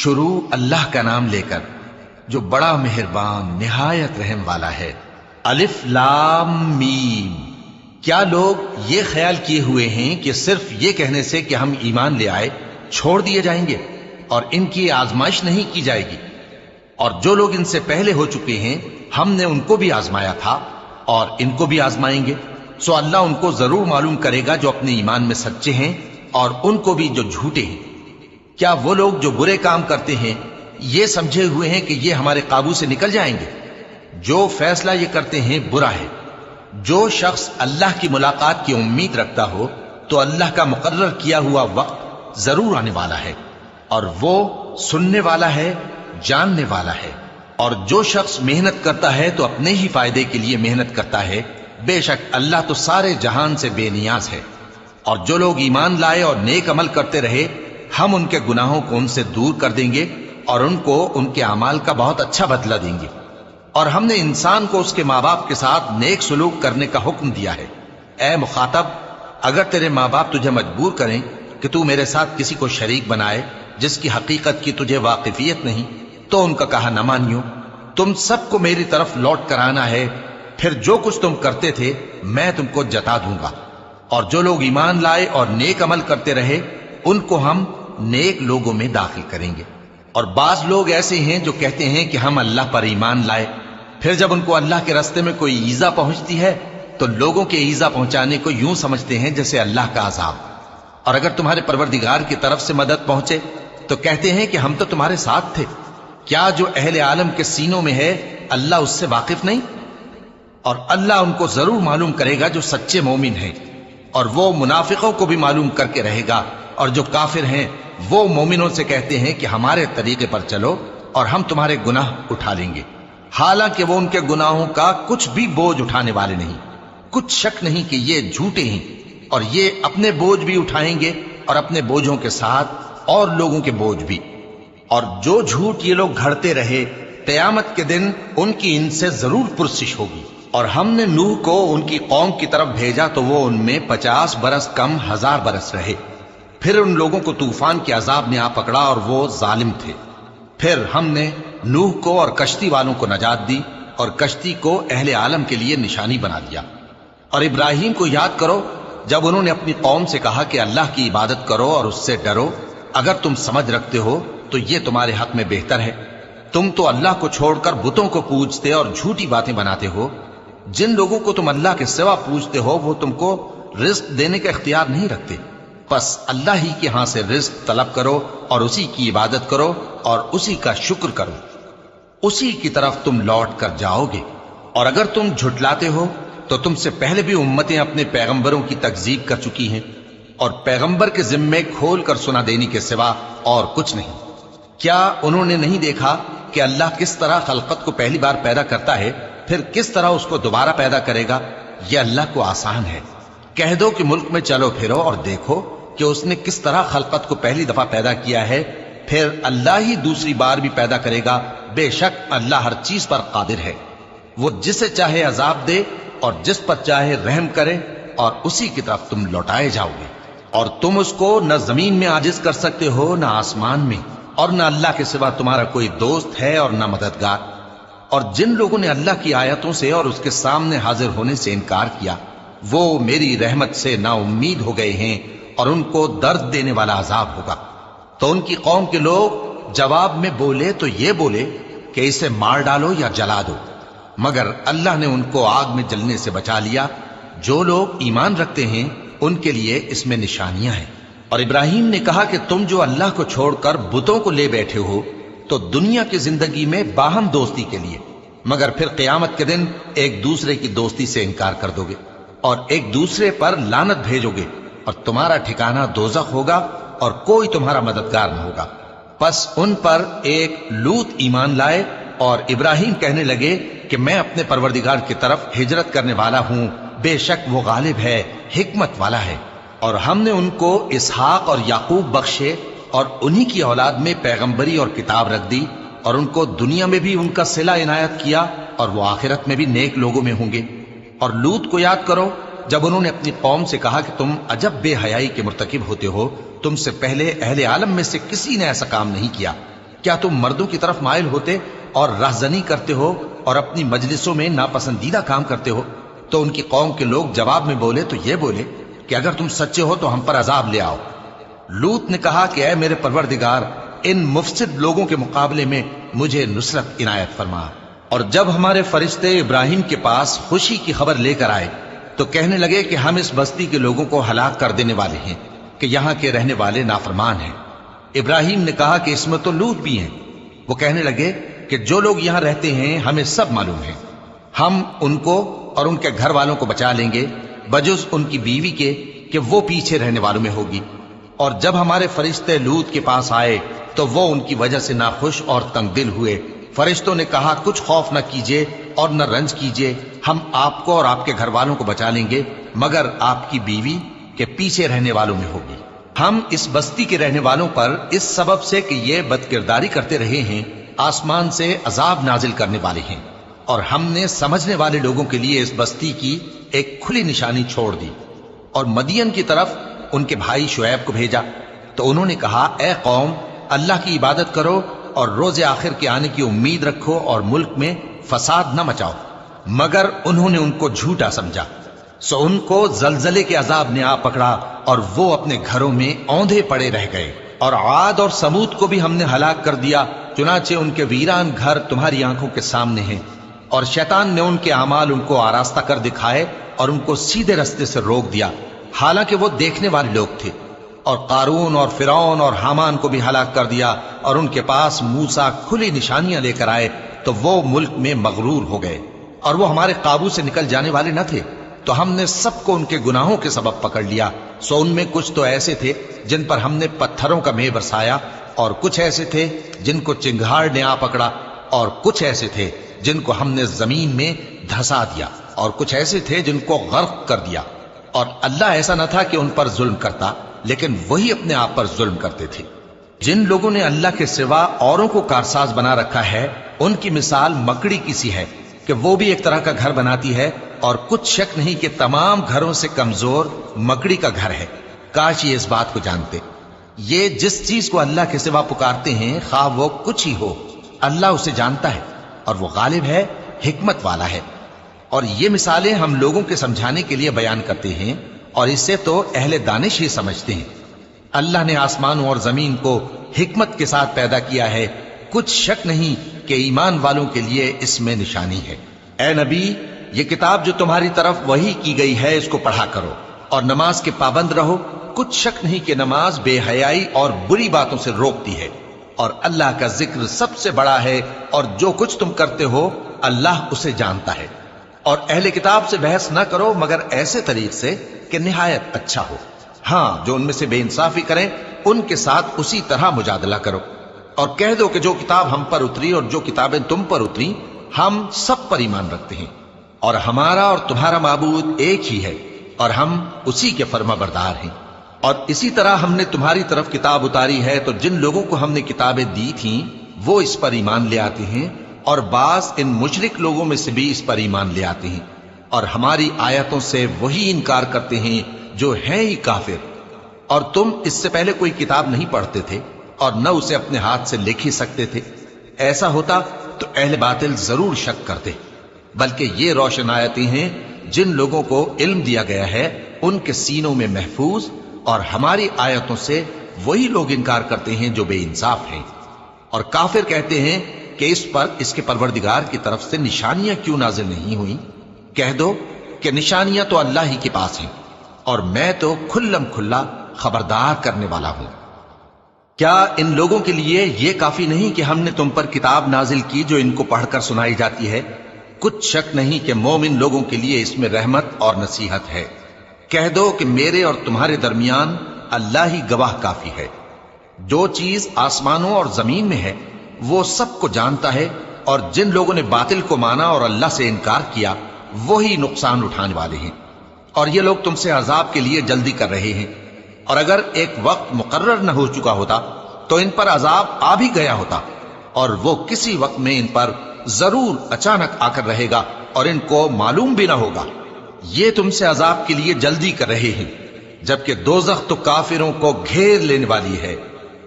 شروع اللہ کا نام لے کر جو بڑا مہربان نہایت رحم والا ہے۔ الف لام میم۔ کیا لوگ یہ خیال کیے ہوئے ہیں کہ صرف یہ کہنے سے کہ ہم ایمان لے آئے چھوڑ دیے جائیں گے اور ان کی آزمائش نہیں کی جائے گی؟ اور جو لوگ ان سے پہلے ہو چکے ہیں ہم نے ان کو بھی آزمایا تھا اور ان کو بھی آزمائیں گے، سو اللہ ان کو ضرور معلوم کرے گا جو اپنے ایمان میں سچے ہیں اور ان کو بھی جو جھوٹے ہیں۔ کیا وہ لوگ جو برے کام کرتے ہیں یہ سمجھے ہوئے ہیں کہ یہ ہمارے قابو سے نکل جائیں گے؟ جو فیصلہ یہ کرتے ہیں برا ہے۔ جو شخص اللہ کی ملاقات کی امید رکھتا ہو تو اللہ کا مقرر کیا ہوا وقت ضرور آنے والا ہے، اور وہ سننے والا ہے، جاننے والا ہے۔ اور جو شخص محنت کرتا ہے تو اپنے ہی فائدے کے لیے محنت کرتا ہے، بے شک اللہ تو سارے جہان سے بے نیاز ہے۔ اور جو لوگ ایمان لائے اور نیک عمل کرتے رہے ہم ان کے گناہوں کو ان سے دور کر دیں گے اور ان کو ان کے اعمال کا بہت اچھا بدلہ دیں گے۔ اور ہم نے انسان کو اس کے ماں باپ کے ساتھ نیک سلوک کرنے کا حکم دیا ہے۔ اے مخاطب، اگر تیرے ماں باپ تجھے مجبور کریں کہ تو میرے ساتھ کسی کو شریک بنائے جس کی حقیقت کی تجھے واقفیت نہیں، تو ان کا کہا نہ مانیو۔ تم سب کو میری طرف لوٹ کر آنا ہے، پھر جو کچھ تم کرتے تھے میں تم کو جتا دوں گا۔ اور جو لوگ ایمان لائے اور نیک عمل کرتے رہے ان کو ہم نیک لوگوں میں داخل کریں گے۔ اور بعض لوگ ایسے ہیں جو کہتے ہیں کہ ہم اللہ پر ایمان لائے، پھر جب ان کو اللہ کے راستے میں کوئی ایذا پہنچتی ہے تو لوگوں کے ایذا پہنچانے کو یوں سمجھتے ہیں جیسے اللہ کا عذاب۔ اور اگر تمہارے پروردگار کی طرف سے مدد پہنچے تو کہتے ہیں کہ ہم تو تمہارے ساتھ تھے۔ کیا جو اہل عالم کے سینوں میں ہے اللہ اس سے واقف نہیں؟ اور اللہ ان کو ضرور معلوم کرے گا جو سچے مومن ہیں، اور وہ منافقوں کو بھی معلوم کر کے رہے گا۔ اور جو کافر ہیں وہ مومنوں سے کہتے ہیں کہ ہمارے طریقے پر چلو اور ہم تمہارے گناہ اٹھا لیں گے، حالانکہ وہ ان کے گناہوں کا کچھ بھی بوجھ اٹھانے والے نہیں۔ کچھ شک نہیں کہ یہ جھوٹے ہیں، اور یہ اپنے بوجھ بھی اٹھائیں گے اور اپنے بوجھوں کے ساتھ اور لوگوں کے بوجھ بھی۔ اور جو جھوٹ یہ لوگ گھڑتے رہے قیامت کے دن ان کی ان سے ضرور پرسش ہوگی۔ اور ہم نے نوح کو ان کی قوم کی طرف بھیجا تو وہ ان میں 50 برس کم 1000 برس رہے، پھر ان لوگوں کو طوفان کے عذاب نے آ پکڑا اور وہ ظالم تھے۔ پھر ہم نے نوح کو اور کشتی والوں کو نجات دی اور کشتی کو اہل عالم کے لیے نشانی بنا دیا۔ اور ابراہیم کو یاد کرو جب انہوں نے اپنی قوم سے کہا کہ اللہ کی عبادت کرو اور اس سے ڈرو، اگر تم سمجھ رکھتے ہو تو یہ تمہارے حق میں بہتر ہے۔ تم تو اللہ کو چھوڑ کر بتوں کو پوجتے اور جھوٹی باتیں بناتے ہو۔ جن لوگوں کو تم اللہ کے سوا پوجتے ہو وہ تم کو رزق دینے کا اختیار نہیں رکھتے، پس اللہ ہی کے ہاں سے رزق طلب کرو اور اسی کی عبادت کرو اور اسی کا شکر کرو، اسی کی طرف تم لوٹ کر جاؤ گے۔ اور اگر تم جھٹلاتے ہو تو تم سے پہلے بھی امتیں اپنے پیغمبروں کی تکذیب کر چکی ہیں، اور پیغمبر کے ذمے کھول کر سنا دینے کے سوا اور کچھ نہیں۔ کیا انہوں نے نہیں دیکھا کہ اللہ کس طرح خلقت کو پہلی بار پیدا کرتا ہے پھر کس طرح اس کو دوبارہ پیدا کرے گا؟ یہ اللہ کو آسان ہے۔ کہہ دو کہ ملک میں چلو پھرو اور دیکھو کہ اس نے کس طرح خلقت کو پہلی دفعہ پیدا کیا ہے، پھر اللہ ہی دوسری بار بھی پیدا کرے گا۔ بے شک اللہ ہر چیز پر قادر ہے۔ وہ جسے چاہے عذاب دے اور جس پر چاہے رحم کرے، اور اسی کی طرف تم لوٹائے جاؤ گے۔ اور تم اس کو نہ زمین میں عاجز کر سکتے ہو نہ آسمان میں، اور نہ اللہ کے سوا تمہارا کوئی دوست ہے اور نہ مددگار۔ اور جن لوگوں نے اللہ کی آیتوں سے اور اس کے سامنے حاضر ہونے سے انکار کیا وہ میری رحمت سے نا امید ہو گئے ہیں، اور ان کو درد دینے والا عذاب ہوگا۔ تو ان کی قوم کے لوگ جواب میں بولے تو یہ بولے کہ اسے مار ڈالو یا جلا دو، مگر اللہ نے ان کو آگ میں جلنے سے بچا لیا۔ جو لوگ ایمان رکھتے ہیں ان کے لیے اس میں نشانیاں ہیں۔ اور ابراہیم نے کہا کہ تم جو اللہ کو چھوڑ کر بتوں کو لے بیٹھے ہو تو دنیا کی زندگی میں باہم دوستی کے لیے، مگر پھر قیامت کے دن ایک دوسرے کی دوستی سے انکار کر دو گے اور ایک دوسرے پر لعنت بھیجو گے، اور تمہارا ٹھکانہ دوزخ ہوگا اور کوئی تمہارا مددگار نہ ہوگا۔ پس ان پر ایک لوط ایمان لائے، اور ابراہیم کہنے لگے کہ میں اپنے پروردگار کی طرف ہجرت کرنے والا ہوں، بے شک وہ غالب ہے، حکمت والا ہے۔ اور ہم نے ان کو اسحاق اور یعقوب بخشے اور انہی کی اولاد میں پیغمبری اور کتاب رکھ دی، اور ان کو دنیا میں بھی ان کا صلہ عنایت کیا، اور وہ آخرت میں بھی نیک لوگوں میں ہوں گے۔ اور لوط کو یاد کرو جب انہوں نے اپنی قوم سے کہا کہ تم عجب بے حیائی کے مرتکب ہوتے ہو، تم سے پہلے اہل عالم میں سے کسی نے ایسا کام نہیں کیا۔ کیا تم مردوں کی طرف مائل ہوتے اور رہزنی کرتے ہو اور اپنی مجلسوں میں ناپسندیدہ کام کرتے ہو؟ تو ان کی قوم کے لوگ جواب میں بولے تو یہ بولے کہ اگر تم سچے ہو تو ہم پر عذاب لے آؤ۔ لوط نے کہا کہ اے میرے پروردگار، ان مفسد لوگوں کے مقابلے میں مجھے نصرت عنایت فرما۔ اور جب ہمارے فرشتے ابراہیم کے پاس خوشی کی خبر لے کر آئے تو کہنے لگے کہ ہم اس بستی کے لوگوں کو ہلاک کر دینے والے ہیں کہ یہاں کے رہنے والے نافرمان ہیں۔ ابراہیم نے کہا کہ اس میں تو لوط بھی ہیں۔ وہ کہنے لگے کہ جو لوگ یہاں رہتے ہیں ہمیں سب معلوم ہے، ہم ان کو اور ان کے گھر والوں کو بچا لیں گے بجز ان کی بیوی کے کہ وہ پیچھے رہنے والوں میں ہوگی۔ اور جب ہمارے فرشتے لوط کے پاس آئے تو وہ ان کی وجہ سے ناخوش اور تنگ دل ہوئے۔ فرشتوں نے کہا کچھ خوف نہ کیجیے اور نہ رنج کیجیے، ہم آپ کو اور آپ کے گھر والوں کو بچا لیں گے مگر آپ کی بیوی کے پیچھے رہنے والوں میں ہوگی۔ ہم اس بستی کے رہنے والوں پر اس سبب سے کہ یہ بدکرداری کرتے رہے ہیں آسمان سے عذاب نازل کرنے والے ہیں، اور ہم نے سمجھنے والے لوگوں کے لیے اس بستی کی ایک کھلی نشانی چھوڑ دی۔ اور مدین کی طرف ان کے بھائی شعیب کو بھیجا تو انہوں نے کہا اے قوم، اللہ کی عبادت کرو اور روز آخر کے آنے کی امید رکھو اور ملک میں فساد نہ مچاؤ۔ مگر انہوں نے ان کو جھوٹا سمجھا، سو ان کو زلزلے کے عذاب نے آ پکڑا اور وہ اپنے گھروں میں اوندھے پڑے رہ گئے۔ اور عاد اور سمود کو بھی ہم نے ہلاک کر دیا، چنانچہ ان کے ویران گھر تمہاری آنکھوں کے سامنے ہیں۔ اور شیطان نے ان کے اعمال ان کو آراستہ کر دکھائے اور ان کو سیدھے رستے سے روک دیا، حالانکہ وہ دیکھنے والے لوگ تھے۔ اور قارون اور فرعون اور حامان کو بھی ہلاک کر دیا، اور ان کے پاس موسیٰ کھلی نشانیاں لے کر آئے تو وہ ملک میں مغرور ہو گئے، اور وہ ہمارے قابو سے نکل جانے والے نہ تھے، تو ہم نے سب کو ان کے گناہوں کے سبب پکڑ لیا۔ سو ان میں کچھ تو ایسے تھے جن پر ہم نے پتھروں کا مے برسایا، اور کچھ ایسے تھے جن کو چنگھاڑ نے آ پکڑا، اور کچھ ایسے تھے جن کو ہم نے زمین میں دھسا دیا، اور کچھ ایسے تھے جن کو غرق کر دیا۔ اور اللہ ایسا نہ تھا کہ ان پر ظلم کرتا، لیکن وہی اپنے آپ پر ظلم کرتے تھے۔ جن لوگوں نے اللہ کے سوا اوروں کو کارساز بنا رکھا ہے، ان کی مثال مکڑی کی سی ہے کہ وہ بھی ایک طرح کا گھر بناتی ہے، اور کچھ شک نہیں کہ تمام گھروں سے کمزور مکڑی کا گھر ہے۔ کاش یہ اس بات کو جانتے۔ یہ جس چیز کو اللہ کے سوا پکارتے ہیں خواہ وہ کچھ ہی ہو، اللہ اسے جانتا ہے اور وہ غالب ہے، حکمت والا ہے۔ اور یہ مثالیں ہم لوگوں کے سمجھانے کے لیے بیان کرتے ہیں، اور اسے تو اہل دانش ہی سمجھتے ہیں۔ اللہ نے آسمانوں اور زمین کو حکمت کے ساتھ پیدا کیا ہے، کچھ شک نہیں کہ ایمان والوں کے لیے اس میں نشانی ہے۔ اے نبی، یہ کتاب جو تمہاری طرف وحی کی گئی ہے اس کو پڑھا کرو، اور نماز کے پابند رہو۔ کچھ شک نہیں کہ نماز بے حیائی اور بری باتوں سے روکتی ہے، اور اللہ کا ذکر سب سے بڑا ہے، اور جو کچھ تم کرتے ہو اللہ اسے جانتا ہے۔ اور اہل کتاب سے بحث نہ کرو مگر ایسے طریق سے کہ نہایت اچھا ہو۔ ہاں، جو ان میں سے بے انصافی کریں ان کے ساتھ اسی طرح مجادلہ کرو، اور کہہ دو کہ جو کتاب ہم پر اتری اور جو کتابیں تم پر اتری ہم سب پر ایمان رکھتے ہیں، اور ہمارا اور تمہارا معبود ایک ہی ہے، اور ہم اسی کے فرما بردار ہیں۔ اور اسی طرح ہم نے تمہاری طرف کتاب اتاری ہے تو جن لوگوں کو ہم نے کتابیں دی تھیں وہ اس پر ایمان لے آتے ہیں، اور بعض ان مشرک لوگوں میں سے بھی اس پر ایمان لے آتے ہیں، اور ہماری آیتوں سے وہی انکار کرتے ہیں جو ہیں ہی کافر۔ اور تم اس سے پہلے کوئی کتاب نہیں پڑھتے تھے اور نہ اسے اپنے ہاتھ سے لکھ ہی سکتے تھے۔ ایسا ہوتا تو اہل باطل ضرور شک کرتے، بلکہ یہ روشن آیتیں ہیں جن لوگوں کو علم دیا گیا ہے ان کے سینوں میں محفوظ، اور ہماری آیتوں سے وہی لوگ انکار کرتے ہیں جو بے انصاف ہیں۔ اور کافر کہتے ہیں کہ اس پر اس کے پروردگار کی طرف سے نشانیاں کیوں نازل نہیں ہوئیں؟ کہہ دو کہ نشانیاں تو اللہ ہی کے پاس ہیں، اور میں تو کھلم کھلا خبردار کرنے والا ہوں۔ کیا ان لوگوں کے لیے یہ کافی نہیں کہ ہم نے تم پر کتاب نازل کی جو ان کو پڑھ کر سنائی جاتی ہے؟ کچھ شک نہیں کہ مومن لوگوں کے لیے اس میں رحمت اور نصیحت ہے۔ کہہ دو کہ میرے اور تمہارے درمیان اللہ ہی گواہ کافی ہے۔ جو چیز آسمانوں اور زمین میں ہے وہ سب کو جانتا ہے، اور جن لوگوں نے باطل کو مانا اور اللہ سے انکار کیا وہی نقصان اٹھانے والے ہیں۔ اور یہ لوگ تم سے عذاب کے لیے جلدی کر رہے ہیں، اور اگر ایک وقت مقرر نہ ہو چکا ہوتا تو ان پر عذاب آ بھی گیا ہوتا، اور وہ کسی وقت میں ان پر ضرور اچانک آ کر رہے گا اور ان کو معلوم بھی نہ ہوگا۔ یہ تم سے عذاب کے لیے جلدی کر رہے ہیں، جبکہ دوزخ تو کافروں کو گھیر لینے والی ہے۔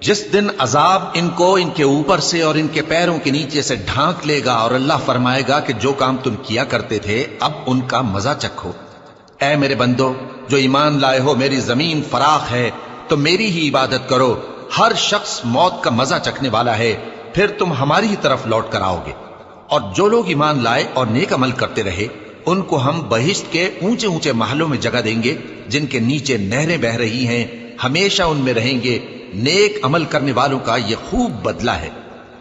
جس دن عذاب ان کو ان کے اوپر سے اور ان کے پیروں کے نیچے سے ڈھانک لے گا اور اللہ فرمائے گا کہ جو کام تم کیا کرتے تھے اب ان کا مزہ چکھو۔ اے میرے بندو جو ایمان لائے ہو، میری زمین فراخ ہے تو میری ہی عبادت کرو۔ ہر شخص موت کا مزہ چکھنے والا ہے، پھر تم ہماری ہی طرف لوٹ کر آؤ گے۔ اور جو لوگ ایمان لائے اور نیک عمل کرتے رہے ان کو ہم بہشت کے اونچے اونچے محلوں میں جگہ دیں گے جن کے نیچے نہریں بہہ رہی ہیں، ہمیشہ ان میں رہیں گے۔ نیک عمل کرنے والوں کا یہ خوب بدلہ ہے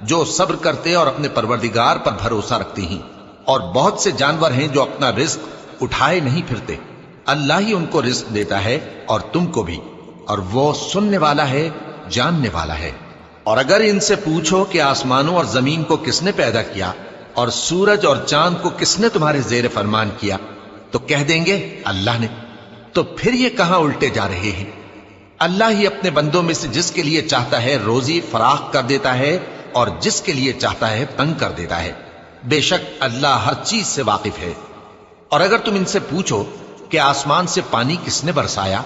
جو صبر کرتے اور اپنے پروردگار پر بھروسہ رکھتے ہیں۔ اور بہت سے جانور ہیں جو اپنا رزق اٹھائے نہیں پھرتے، اللہ ہی ان کو رزق دیتا ہے اور تم کو بھی، اور وہ سننے والا ہے، جاننے والا ہے۔ اور اگر ان سے پوچھو کہ آسمانوں اور زمین کو کس نے پیدا کیا اور سورج اور چاند کو کس نے تمہارے زیر فرمان کیا تو کہہ دیں گے اللہ نے۔ تو پھر یہ کہاں الٹے جا رہے ہیں؟ اللہ ہی اپنے بندوں میں سے جس کے لیے چاہتا ہے روزی فراخ کر دیتا ہے اور جس کے لیے چاہتا ہے تنگ کر دیتا ہے۔ بے شک اللہ ہر چیز سے واقف ہے۔ اور اگر تم ان سے پوچھو کہ آسمان سے پانی کس نے برسایا،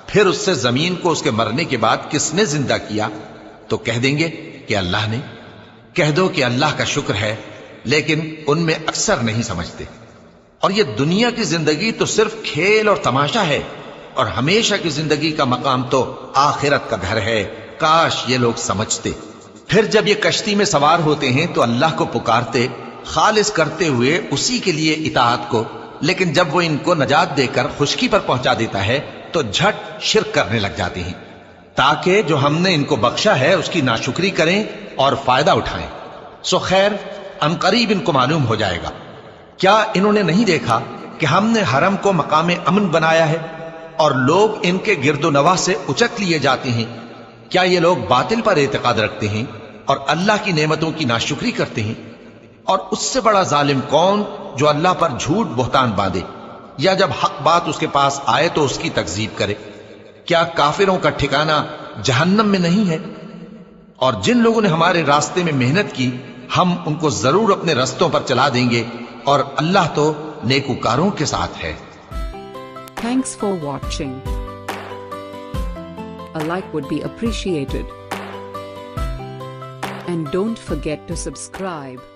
پھر اس سے زمین کو اس کے مرنے کے بعد کس نے زندہ کیا تو کہہ دیں گے کہ اللہ نے۔ کہہ دو کہ اللہ کا شکر ہے، لیکن ان میں اکثر نہیں سمجھتے۔ اور یہ دنیا کی زندگی تو صرف کھیل اور تماشا ہے، اور ہمیشہ کی زندگی کا مقام تو آخرت کا گھر ہے۔ کاش یہ لوگ سمجھتے۔ پھر جب یہ کشتی میں سوار ہوتے ہیں تو اللہ کو پکارتے خالص کرتے ہوئے اسی کے لیے اطاعت کو، لیکن جب وہ ان کو نجات دے کر خشکی پر پہنچا دیتا ہے تو جھٹ شرک کرنے لگ جاتے ہیں، تاکہ جو ہم نے ان کو بخشا ہے اس کی ناشکری کریں اور فائدہ اٹھائیں۔ سو خیر عنقریب ان کو معلوم ہو جائے گا۔ کیا انہوں نے نہیں دیکھا کہ ہم نے حرم کو مقام امن بنایا ہے اور لوگ ان کے گرد و نواح سے اچک لیے جاتے ہیں؟ کیا یہ لوگ باطل پر اعتقاد رکھتے ہیں اور اللہ کی نعمتوں کی ناشکری کرتے ہیں؟ اور اس سے بڑا ظالم کون جو اللہ پر جھوٹ بہتان باندھے یا جب حق بات اس کے پاس آئے تو اس کی تکذیب کرے؟ کیا کافروں کا ٹھکانہ جہنم میں نہیں ہے؟ اور جن لوگوں نے ہمارے راستے میں محنت کی ہم ان کو ضرور اپنے رستوں پر چلا دیں گے، اور اللہ تو نیکوکاروں کے ساتھ ہے۔ Thanks for watching. A like would be appreciated. And don't forget to subscribe.